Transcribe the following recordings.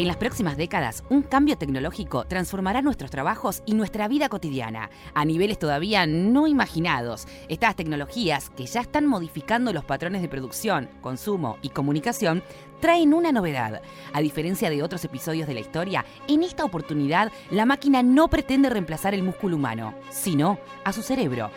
En las próximas décadas, un cambio tecnológico transformará nuestros trabajos y nuestra vida cotidiana, a niveles todavía no imaginados. Estas tecnologías, que ya están modificando los patrones de producción, consumo y comunicación, traen una novedad. A diferencia de otros episodios de la historia, en esta oportunidad, la máquina no pretende reemplazar el músculo humano, sino a su cerebro.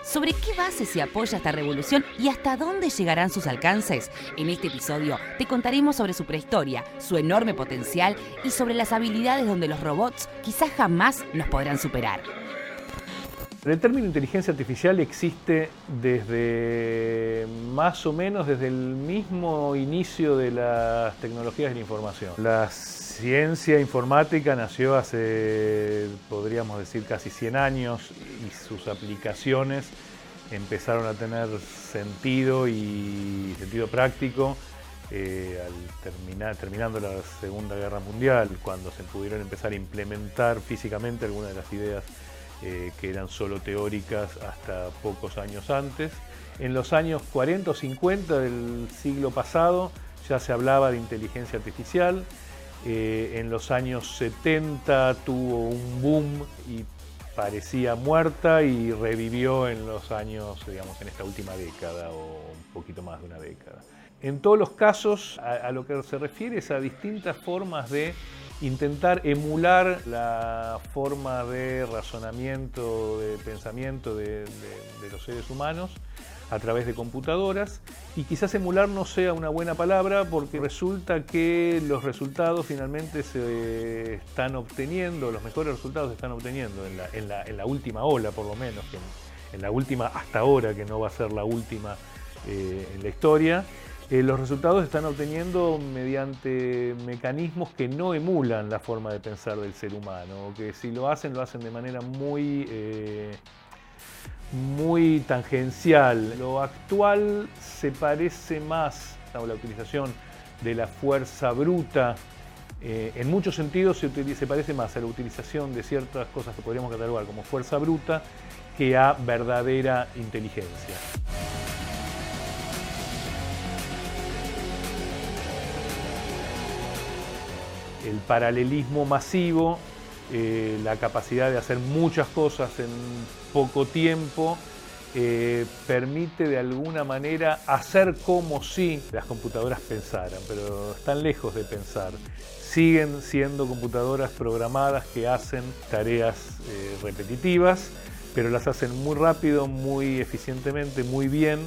¿Sobre qué base se apoya esta revolución y hasta dónde llegarán sus alcances? En este episodio te contaremos sobre su prehistoria, su enorme potencial y sobre las habilidades donde los robots quizás jamás nos podrán superar. El término inteligencia artificial existe desde más o menos desde el mismo inicio de las tecnologías de la información. La ciencia informática nació hace, podríamos decir, casi 100 años y sus aplicaciones empezaron a tener sentido y sentido práctico terminando la Segunda Guerra Mundial, cuando se pudieron empezar a implementar físicamente algunas de las ideas que eran solo teóricas hasta pocos años antes. En los años 40 o 50 del siglo pasado ya se hablaba de inteligencia artificial. En los años 70 tuvo un boom y parecía muerta y revivió en los años, digamos, en esta última década o un poquito más de una década. En todos los casos, a lo que se refiere es a distintas formas de intentar emular la forma de razonamiento, de pensamiento de los seres humanos a través de computadoras, y quizás emular no sea una buena palabra porque resulta que los resultados finalmente se están obteniendo, los mejores resultados se están obteniendo en la última ola, por lo menos, en la última hasta ahora, que no va a ser la última en la historia. Los resultados se están obteniendo mediante mecanismos que no emulan la forma de pensar del ser humano, o que si lo hacen de manera muy tangencial. Lo actual se parece más a la utilización de la fuerza bruta. En muchos sentidos se parece más a la utilización de ciertas cosas que podríamos catalogar como fuerza bruta que a verdadera inteligencia. El paralelismo masivo, la capacidad de hacer muchas cosas en poco tiempo, permite de alguna manera hacer como si las computadoras pensaran, pero están lejos de pensar. Siguen siendo computadoras programadas que hacen tareas repetitivas, pero las hacen muy rápido, muy eficientemente, muy bien,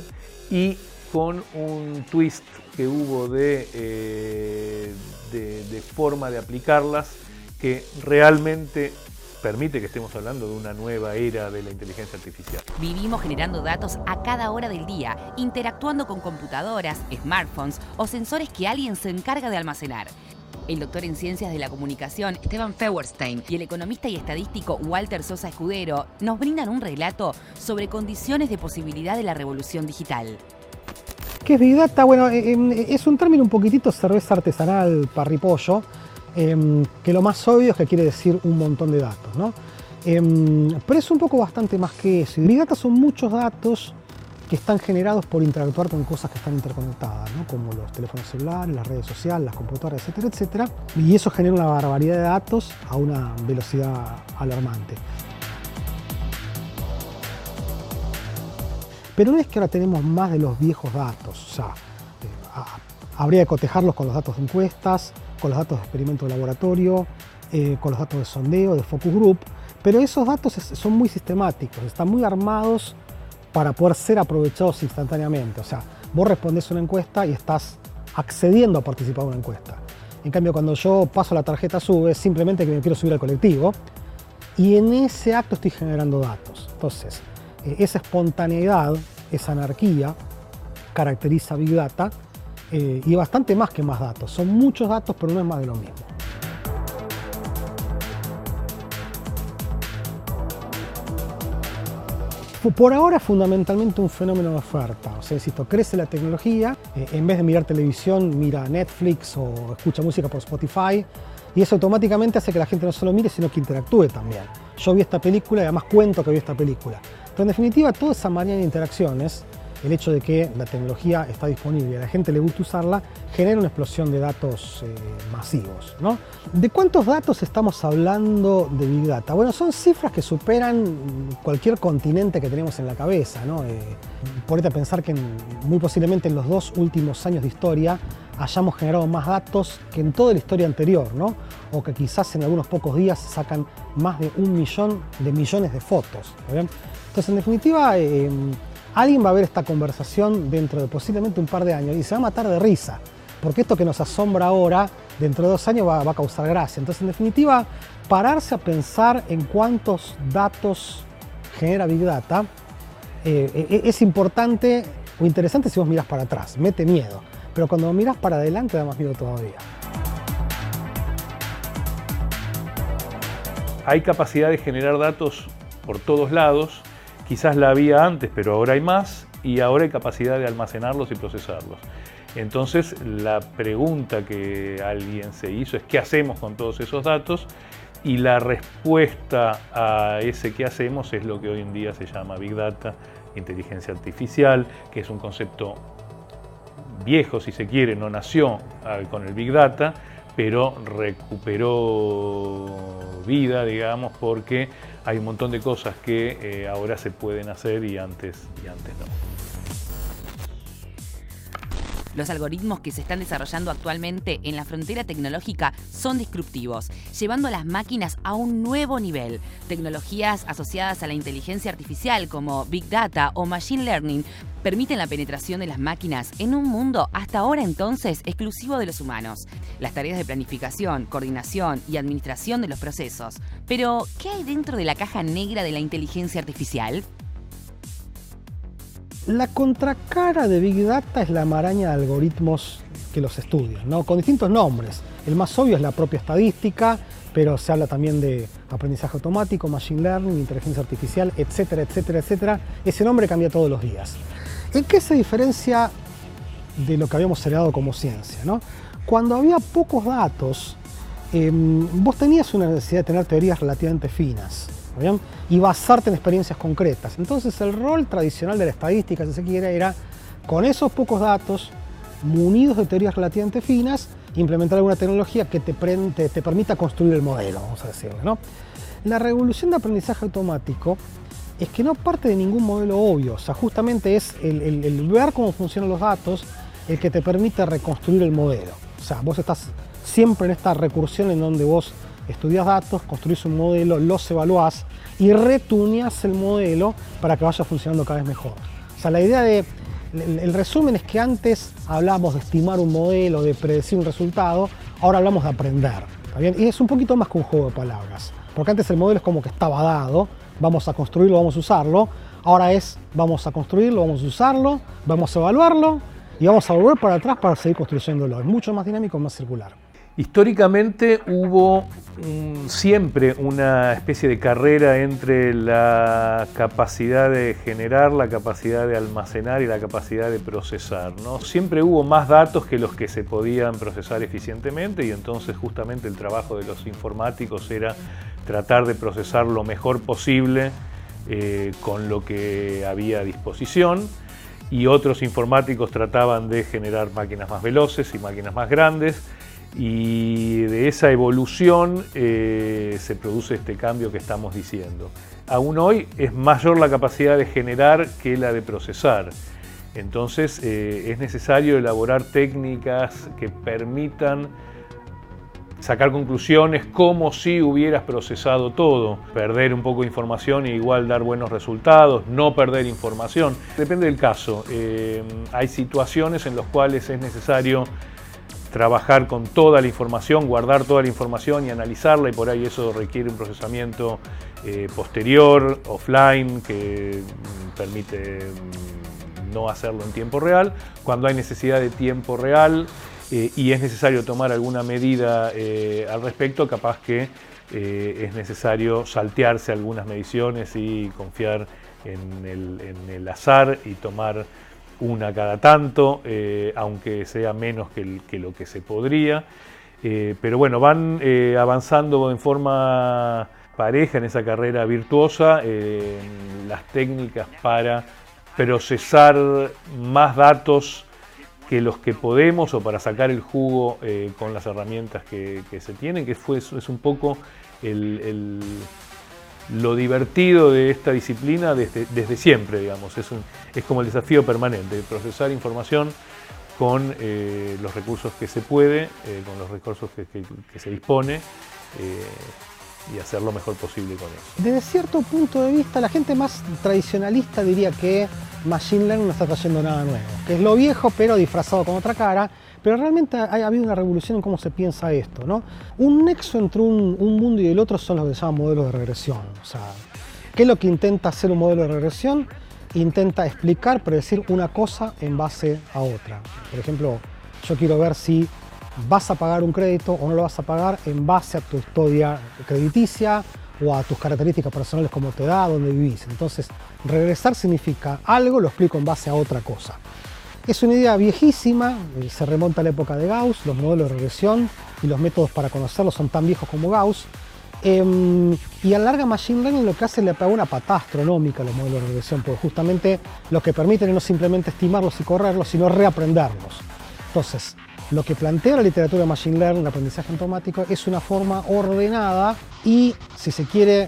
y con un twist que hubo de forma de aplicarlas que realmente permite que estemos hablando de una nueva era de la inteligencia artificial. Vivimos generando datos a cada hora del día, interactuando con computadoras, smartphones o sensores que alguien se encarga de almacenar. El doctor en Ciencias de la Comunicación, Esteban Feuerstein, y el economista y estadístico Walter Sosa Escudero nos brindan un relato sobre condiciones de posibilidad de la revolución digital. ¿Qué es Big Data? Bueno, es un término un poquitito cerveza artesanal, parripollo, que lo más obvio es que quiere decir un montón de datos, ¿no? Pero es un poco bastante más que eso. Big Data son muchos datos que están generados por interactuar con cosas que están interconectadas, ¿no? Como los teléfonos celulares, las redes sociales, las computadoras, etcétera, etcétera. Y eso genera una barbaridad de datos a una velocidad alarmante. Pero no es que ahora tenemos más de los viejos datos, o sea, habría que cotejarlos con los datos de encuestas, con los datos de experimentos de laboratorio, con los datos de sondeo, de focus group, pero esos datos son muy sistemáticos, están muy armados para poder ser aprovechados instantáneamente. O sea, vos respondés una encuesta y estás accediendo a participar en una encuesta. En cambio, cuando yo paso la tarjeta SUBE, es simplemente que me quiero subir al colectivo y en ese acto estoy generando datos. Entonces, esa espontaneidad, esa anarquía, caracteriza Big Data y bastante más que más datos. Son muchos datos, pero no es más de lo mismo. Por ahora, fundamentalmente un fenómeno de oferta. O sea, insisto, crece la tecnología, en vez de mirar televisión, mira Netflix o escucha música por Spotify, y eso automáticamente hace que la gente no solo mire, sino que interactúe también. Yo vi esta película y además cuento que vi esta película. Pero en definitiva, toda esa manera de interacciones el hecho de que la tecnología está disponible y a la gente le gusta usarla, genera una explosión de datos masivos, ¿no? ¿De cuántos datos estamos hablando de Big Data? Bueno, son cifras que superan cualquier continente que tenemos en la cabeza, ¿no? Ponete a pensar que muy posiblemente en los 2 últimos años de historia hayamos generado más datos que en toda la historia anterior, ¿no? O que quizás en algunos pocos días se sacan más de 1 millón de millones de fotos, ¿bien? Entonces, en definitiva, alguien va a ver esta conversación dentro de posiblemente un par de años y se va a matar de risa, porque esto que nos asombra ahora, dentro de 2 años va a causar gracia. Entonces, en definitiva, pararse a pensar en cuántos datos genera Big Data es importante o interesante si vos mirás para atrás, mete miedo, pero cuando mirás para adelante da más miedo todavía. Hay capacidad de generar datos por todos lados, quizás la había antes, pero ahora hay más, y ahora hay capacidad de almacenarlos y procesarlos. Entonces, la pregunta que alguien se hizo es ¿qué hacemos con todos esos datos? Y la respuesta a ese qué hacemos es lo que hoy en día se llama Big Data, inteligencia artificial, que es un concepto viejo, si se quiere, no nació con el Big Data, pero recuperó vida, digamos, porque hay un montón de cosas que ahora se pueden hacer y antes no. Los algoritmos que se están desarrollando actualmente en la frontera tecnológica son disruptivos, llevando a las máquinas a un nuevo nivel. Tecnologías asociadas a la inteligencia artificial como Big Data o Machine Learning permiten la penetración de las máquinas en un mundo hasta ahora entonces exclusivo de los humanos. Las tareas de planificación, coordinación y administración de los procesos. Pero, ¿qué hay dentro de la caja negra de la inteligencia artificial? La contracara de Big Data es la maraña de algoritmos que los estudian, ¿no? Con distintos nombres. El más obvio es la propia estadística, pero se habla también de aprendizaje automático, machine learning, inteligencia artificial, etcétera, etcétera, etcétera. Ese nombre cambia todos los días. ¿En qué se diferencia de lo que habíamos heredado como ciencia, ¿no? Cuando había pocos datos, vos tenías una necesidad de tener teorías relativamente finas, ¿bien? Y basarte en experiencias concretas. Entonces el rol tradicional de la estadística, si se quiere, era con esos pocos datos, munidos de teorías relativamente finas, implementar alguna tecnología que te permita construir el modelo, vamos a decirlo, ¿no? La revolución de aprendizaje automático es que no parte de ningún modelo obvio, o sea, justamente es el ver cómo funcionan los datos el que te permite reconstruir el modelo. O sea, vos estás siempre en esta recursión en donde vos estudias datos, construís un modelo, los evaluás y retuneás el modelo para que vaya funcionando cada vez mejor. O sea, la idea el resumen es que antes hablábamos de estimar un modelo, de predecir un resultado, ahora hablamos de aprender, ¿está bien? Y es un poquito más que un juego de palabras, porque antes el modelo es como que estaba dado, vamos a construirlo, vamos a usarlo, ahora es vamos a construirlo, vamos a usarlo, vamos a evaluarlo y vamos a volver para atrás para seguir construyéndolo. Es mucho más dinámico, más circular. Históricamente hubo siempre una especie de carrera entre la capacidad de generar, la capacidad de almacenar y la capacidad de procesar, ¿no? Siempre hubo más datos que los que se podían procesar eficientemente y entonces justamente el trabajo de los informáticos era tratar de procesar lo mejor posible con lo que había a disposición. Y otros informáticos trataban de generar máquinas más veloces y máquinas más grandes. Y de esa evolución se produce este cambio que estamos diciendo. Aún hoy es mayor la capacidad de generar que la de procesar. Entonces es necesario elaborar técnicas que permitan sacar conclusiones como si hubieras procesado todo. Perder un poco de información e igual dar buenos resultados, no perder información. Depende del caso. Hay situaciones en las cuales es necesario trabajar con toda la información, guardar toda la información y analizarla, y por ahí eso requiere un procesamiento posterior, offline, que permite no hacerlo en tiempo real. Cuando hay necesidad de tiempo real y es necesario tomar alguna medida al respecto, capaz que es necesario saltearse algunas mediciones y confiar en el azar y tomar una cada tanto, aunque sea menos que lo que se podría. Pero bueno, van avanzando en forma pareja en esa carrera virtuosa las técnicas para procesar más datos que los que podemos o para sacar el jugo con las herramientas que se tienen, que es un poco lo divertido de esta disciplina desde siempre, digamos. Es como el desafío permanente, procesar información con los recursos que se puede, con los recursos que se dispone, y hacer lo mejor posible con eso. Desde cierto punto de vista, la gente más tradicionalista diría que Machine Learning no está trayendo nada nuevo, que es lo viejo pero disfrazado con otra cara, pero realmente ha habido una revolución en cómo se piensa esto, ¿no? Un nexo entre un mundo y el otro son los que se llaman modelos de regresión. O sea, ¿qué es lo que intenta hacer un modelo de regresión? Intenta explicar, predecir una cosa en base a otra. Por ejemplo, yo quiero ver si vas a pagar un crédito o no lo vas a pagar en base a tu historia crediticia o a tus características personales como tu edad, dónde vivís. Entonces, regresar significa algo, lo explico en base a otra cosa. Es una idea viejísima, se remonta a la época de Gauss, los modelos de regresión y los métodos para conocerlos son tan viejos como Gauss. Y a la larga Machine Learning lo que hace es le pega una patada astronómica a los modelos de regresión, porque justamente lo que permiten es no simplemente estimarlos y correrlos, sino reaprenderlos. Entonces, lo que plantea la literatura de Machine Learning, el aprendizaje automático, es una forma ordenada y, si se quiere,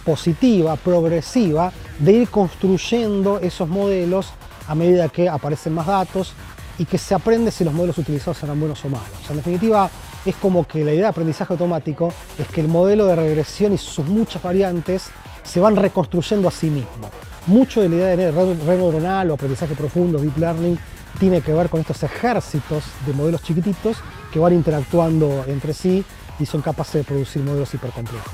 positiva, progresiva, de ir construyendo esos modelos a medida que aparecen más datos y que se aprende si los modelos utilizados serán buenos o malos. O sea, en definitiva, es como que la idea de aprendizaje automático es que el modelo de regresión y sus muchas variantes se van reconstruyendo a sí mismo. Mucho de la idea de red neuronal o aprendizaje profundo, deep learning, tiene que ver con estos ejércitos de modelos chiquititos que van interactuando entre sí y son capaces de producir modelos hipercomplejos.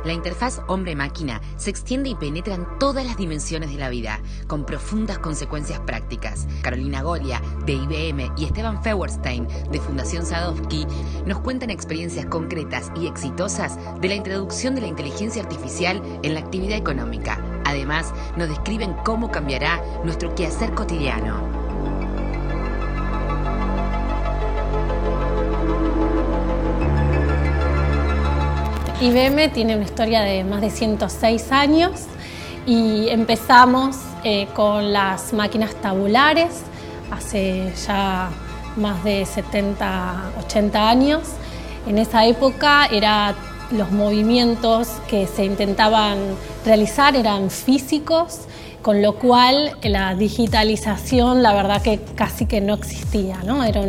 La interfaz hombre-máquina se extiende y penetra en todas las dimensiones de la vida, con profundas consecuencias prácticas. Carolina Golia, de IBM, y Esteban Feuerstein, de Fundación Sadowski, nos cuentan experiencias concretas y exitosas de la introducción de la inteligencia artificial en la actividad económica. Además, nos describen cómo cambiará nuestro quehacer cotidiano. IBM tiene una historia de más de 106 años y empezamos con las máquinas tabulares hace ya más de 70, 80 años. En esa época los movimientos que se intentaban realizar eran físicos, con lo cual la digitalización la verdad que casi que no existía, ¿no? Era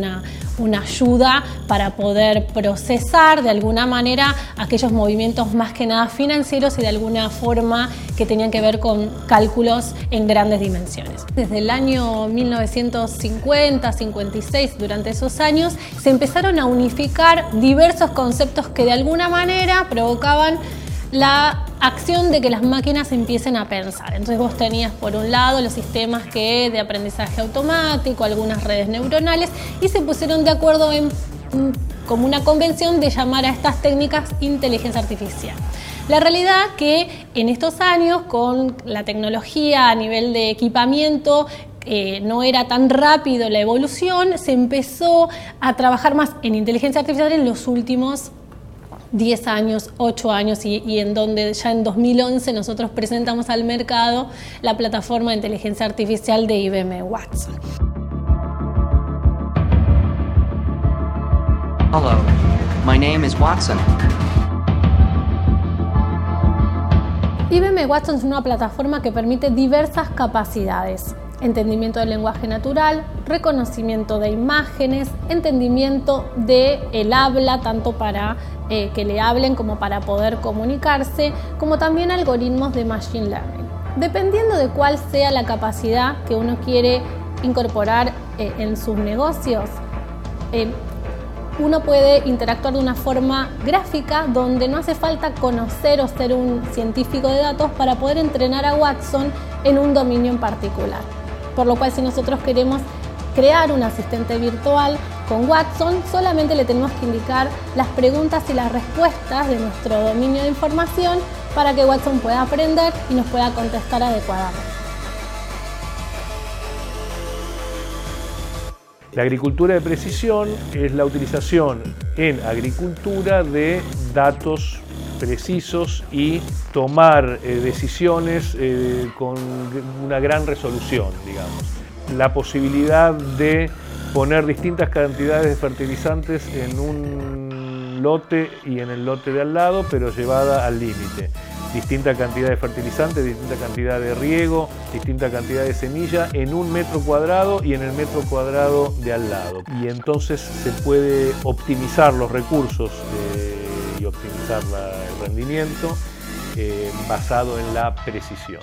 una ayuda para poder procesar de alguna manera aquellos movimientos más que nada financieros y de alguna forma que tenían que ver con cálculos en grandes dimensiones. Desde el año 1950-56, durante esos años, se empezaron a unificar diversos conceptos que de alguna manera provocaban la acción de que las máquinas empiecen a pensar. Entonces vos tenías por un lado los sistemas de aprendizaje automático, algunas redes neuronales, y se pusieron de acuerdo como una convención de llamar a estas técnicas inteligencia artificial. La realidad que en estos años, con la tecnología a nivel de equipamiento, no era tan rápido la evolución, se empezó a trabajar más en inteligencia artificial en los últimos 10 años, 8 años y en donde ya en 2011 nosotros presentamos al mercado la plataforma de inteligencia artificial de IBM Watson. Hello, my name is Watson. IBM Watson es una plataforma que permite diversas capacidades: entendimiento del lenguaje natural, reconocimiento de imágenes, entendimiento del habla, tanto para que le hablen como para poder comunicarse, como también algoritmos de Machine Learning. Dependiendo de cuál sea la capacidad que uno quiere incorporar en sus negocios, uno puede interactuar de una forma gráfica donde no hace falta conocer o ser un científico de datos para poder entrenar a Watson en un dominio en particular. Por lo cual, si nosotros queremos crear un asistente virtual Con Watson solamente le tenemos que indicar las preguntas y las respuestas de nuestro dominio de información para que Watson pueda aprender y nos pueda contestar adecuadamente. La agricultura de precisión es la utilización en agricultura de datos precisos y tomar decisiones con una gran resolución, digamos. La posibilidad de poner distintas cantidades de fertilizantes en un lote y en el lote de al lado, pero llevada al límite. Distinta cantidad de fertilizantes, distinta cantidad de riego, distinta cantidad de semilla en un metro cuadrado y en el metro cuadrado de al lado. Y entonces se puede optimizar los recursos y optimizar el rendimiento basado en la precisión.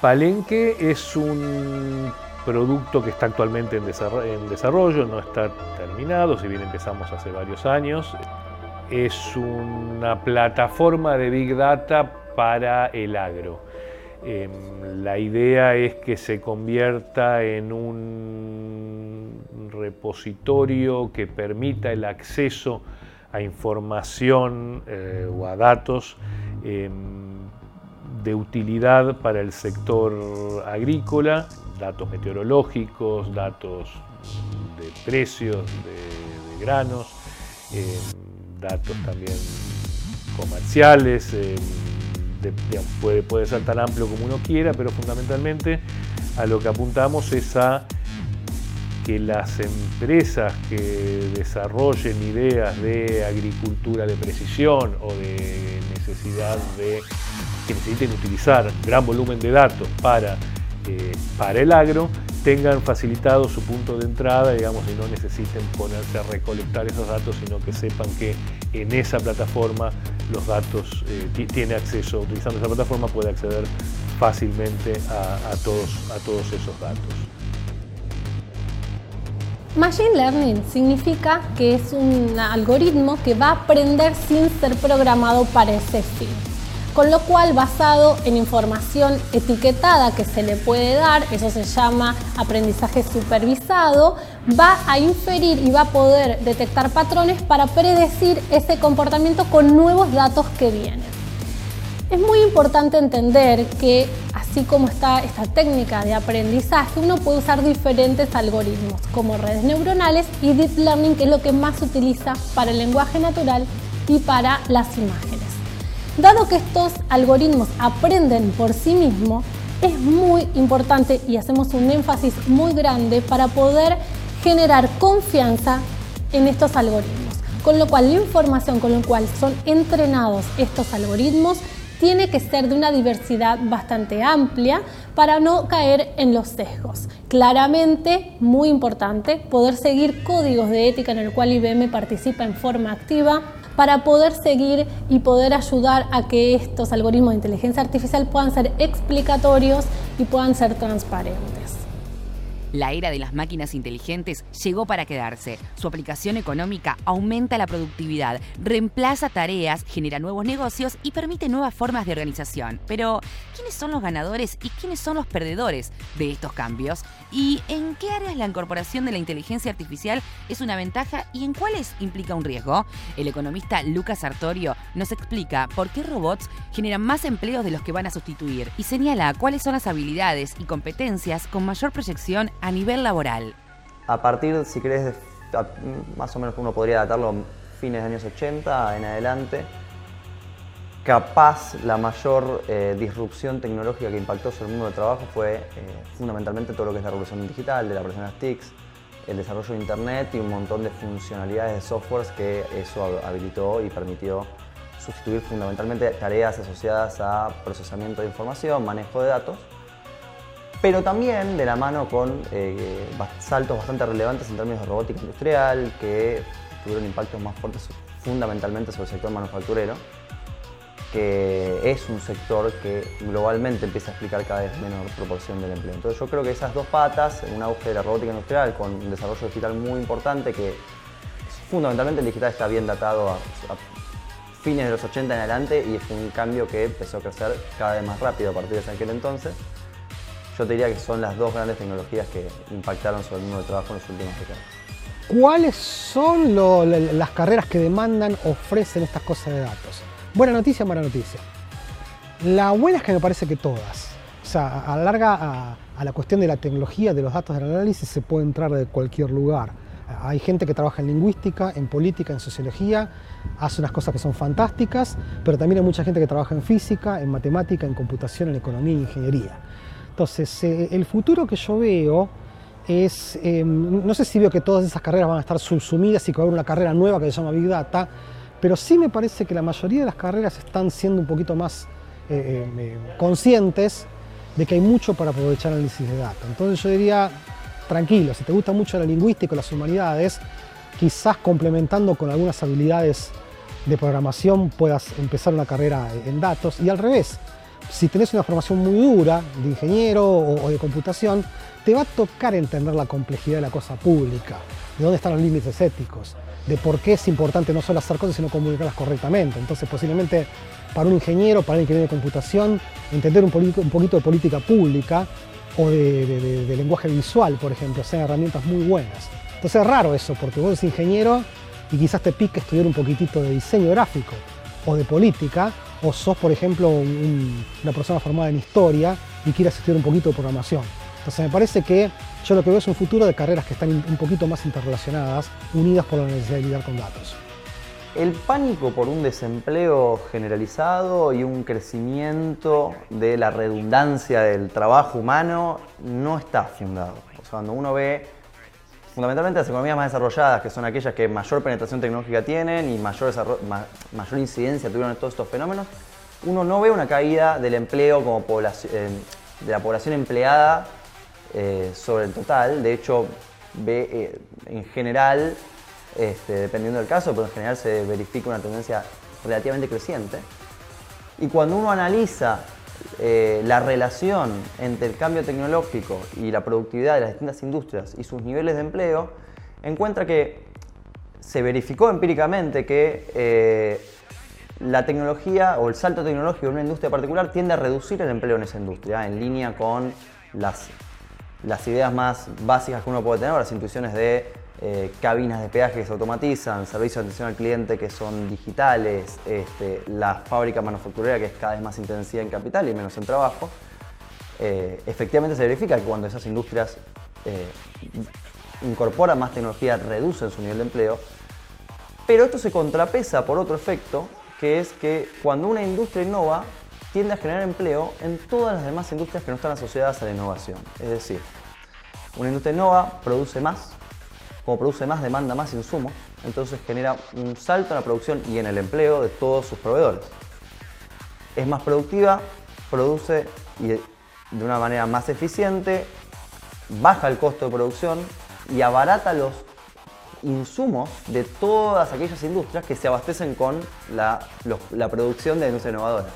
Palenque es un producto que está actualmente en desarrollo, no está terminado, si bien empezamos hace varios años. Es una plataforma de Big Data para el agro. La idea es que se convierta en un repositorio que permita el acceso a información o a datos de utilidad para el sector agrícola, datos meteorológicos, datos de precios de granos, datos también comerciales, puede ser tan amplio como uno quiera, pero fundamentalmente a lo que apuntamos es a que las empresas que desarrollen ideas de agricultura de precisión o de que necesiten utilizar gran volumen de datos para el agro, tengan facilitado su punto de entrada, digamos, y no necesiten ponerse a recolectar esos datos, sino que sepan que en esa plataforma los datos tiene acceso, utilizando esa plataforma puede acceder fácilmente a todos esos datos. Machine Learning significa que es un algoritmo que va a aprender sin ser programado para ese fin. Con lo cual, basado en información etiquetada que se le puede dar, eso se llama aprendizaje supervisado, va a inferir y va a poder detectar patrones para predecir ese comportamiento con nuevos datos que vienen. Es muy importante entender que, así como está esta técnica de aprendizaje, uno puede usar diferentes algoritmos, como redes neuronales y Deep Learning, que es lo que más se utiliza para el lenguaje natural y para las imágenes. Dado que estos algoritmos aprenden por sí mismos, es muy importante y hacemos un énfasis muy grande para poder generar confianza en estos algoritmos. Con lo cual, la información con la cual son entrenados estos algoritmos tiene que ser de una diversidad bastante amplia para no caer en los sesgos. Claramente, muy importante, poder seguir códigos de ética en el cual IBM participa en forma activa, para poder seguir y poder ayudar a que estos algoritmos de inteligencia artificial puedan ser explicatorios y puedan ser transparentes. La era de las máquinas inteligentes llegó para quedarse. Su aplicación económica aumenta la productividad, reemplaza tareas, genera nuevos negocios y permite nuevas formas de organización. Pero, ¿quiénes son los ganadores y quiénes son los perdedores de estos cambios? ¿Y en qué áreas la incorporación de la inteligencia artificial es una ventaja y en cuáles implica un riesgo? El economista Lucas Sartorio nos explica por qué robots generan más empleos de los que van a sustituir y señala cuáles son las habilidades y competencias con mayor proyección a nivel laboral. A partir, si querés, más o menos uno podría datarlo fines de años 80 en adelante, capaz la mayor disrupción tecnológica que impactó sobre el mundo del trabajo fue fundamentalmente todo lo que es la revolución digital, de la aparición de las TICs, el desarrollo de Internet y un montón de funcionalidades de softwares que eso habilitó y permitió sustituir fundamentalmente tareas asociadas a procesamiento de información, manejo de datos, pero también de la mano con saltos bastante relevantes en términos de robótica industrial que tuvieron impactos más fuertes fundamentalmente sobre el sector manufacturero, que es un sector que globalmente empieza a explicar cada vez menor proporción del empleo. Entonces yo creo que esas dos patas, un auge de la robótica industrial con un desarrollo digital muy importante, que fundamentalmente el digital está bien datado a fines de los 80 en adelante y fue un cambio que empezó a crecer cada vez más rápido a partir de aquel entonces. Yo te diría que son las dos grandes tecnologías que impactaron sobre el mundo del trabajo en las últimas décadas. ¿Cuáles son las carreras que demandan, ofrecen estas cosas de datos? Buena noticia, mala noticia. La buena es que me parece que todas. O sea, a la larga, a la cuestión de la tecnología, de los datos del análisis, se puede entrar de cualquier lugar. Hay gente que trabaja en lingüística, en política, en sociología, hace unas cosas que son fantásticas, pero también hay mucha gente que trabaja en física, en matemática, en computación, en economía e ingeniería. Entonces, el futuro que yo veo es, no sé si veo que todas esas carreras van a estar subsumidas y que va a haber una carrera nueva que se llama Big Data, pero sí me parece que la mayoría de las carreras están siendo un poquito más conscientes de que hay mucho para aprovechar el análisis de datos. Entonces yo diría, tranquilo, si te gusta mucho la lingüística o las humanidades, quizás complementando con algunas habilidades de programación puedas empezar una carrera en datos, y al revés, si tenés una formación muy dura de ingeniero o de computación, te va a tocar entender la complejidad de la cosa pública, de dónde están los límites éticos, de por qué es importante no solo hacer cosas, sino comunicarlas correctamente. Entonces, posiblemente para un ingeniero, para un ingeniero de computación, entender un poquito de política pública o de lenguaje visual, por ejemplo, sean herramientas muy buenas. Entonces es raro eso, porque vos sos ingeniero y quizás te pique estudiar un poquitito de diseño gráfico o de política, o sos, por ejemplo, una persona formada en historia y quieras estudiar un poquito de programación. Entonces me parece que yo lo que veo es un futuro de carreras que están un poquito más interrelacionadas, unidas por la necesidad de lidiar con datos. El pánico por un desempleo generalizado y un crecimiento de la redundancia del trabajo humano no está fundado. O sea, cuando uno ve fundamentalmente las economías más desarrolladas, que son aquellas que mayor penetración tecnológica tienen y mayor incidencia tuvieron en todos estos fenómenos, uno no ve una caída del empleo como de la población empleada sobre el total. De hecho, ve en general, dependiendo del caso, pero en general se verifica una tendencia relativamente creciente. Y cuando uno analiza la relación entre el cambio tecnológico y la productividad de las distintas industrias y sus niveles de empleo, encuentra que se verificó empíricamente que la tecnología o el salto tecnológico en una industria particular tiende a reducir el empleo en esa industria, en línea con las ideas más básicas que uno puede tener, las intuiciones de cabinas de peaje que se automatizan, servicios de atención al cliente que son digitales, la fábrica manufacturera que es cada vez más intensiva en capital y menos en trabajo. Efectivamente se verifica que cuando esas industrias incorporan más tecnología, reducen su nivel de empleo, pero esto se contrapesa por otro efecto, que es que cuando una industria innova, tiende a generar empleo en todas las demás industrias que no están asociadas a la innovación. Es decir, una industria innova produce más, como produce más, demanda más insumos, entonces genera un salto en la producción y en el empleo de todos sus proveedores. Es más productiva, produce y de una manera más eficiente, baja el costo de producción y abarata los insumos de todas aquellas industrias que se abastecen con la producción de la industria innovadora.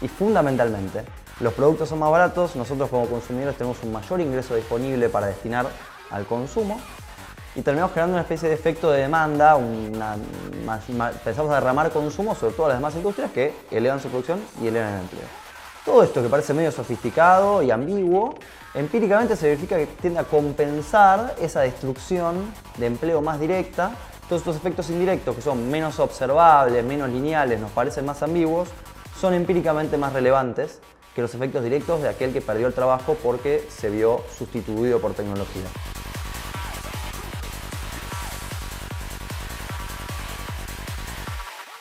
Y fundamentalmente, los productos son más baratos, nosotros como consumidores tenemos un mayor ingreso disponible para destinar al consumo y terminamos generando una especie de efecto de demanda, empezamos a derramar consumo sobre todas las demás industrias que elevan su producción y elevan el empleo. Todo esto que parece medio sofisticado y ambiguo, empíricamente se verifica que tiende a compensar esa destrucción de empleo más directa. Todos estos efectos indirectos que son menos observables, menos lineales, nos parecen más ambiguos, son empíricamente más relevantes que los efectos directos de aquel que perdió el trabajo porque se vio sustituido por tecnología.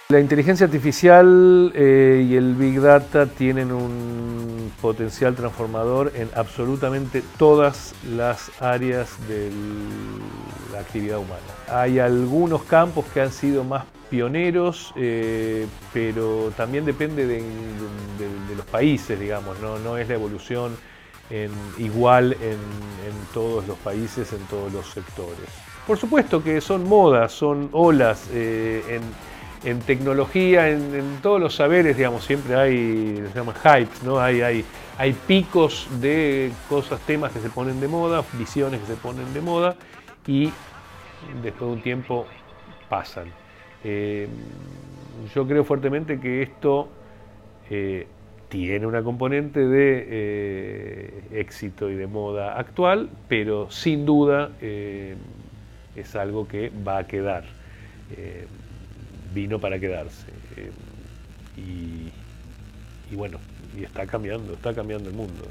La inteligencia artificial y el Big Data tienen un potencial transformador en absolutamente todas las áreas de la actividad humana. Hay algunos campos que han sido más pioneros, pero también depende de los países, digamos, no es la evolución igual en todos los países, en todos los sectores. Por supuesto que son modas, son olas, en tecnología, en todos los saberes, digamos, siempre hay, se llaman hypes, ¿no? Hay picos de cosas, temas que se ponen de moda, visiones que se ponen de moda y después de un tiempo pasan. Yo creo fuertemente que esto tiene una componente de éxito y de moda actual, pero sin duda es algo que va a quedar, vino para quedarse. Y bueno, y está cambiando el mundo.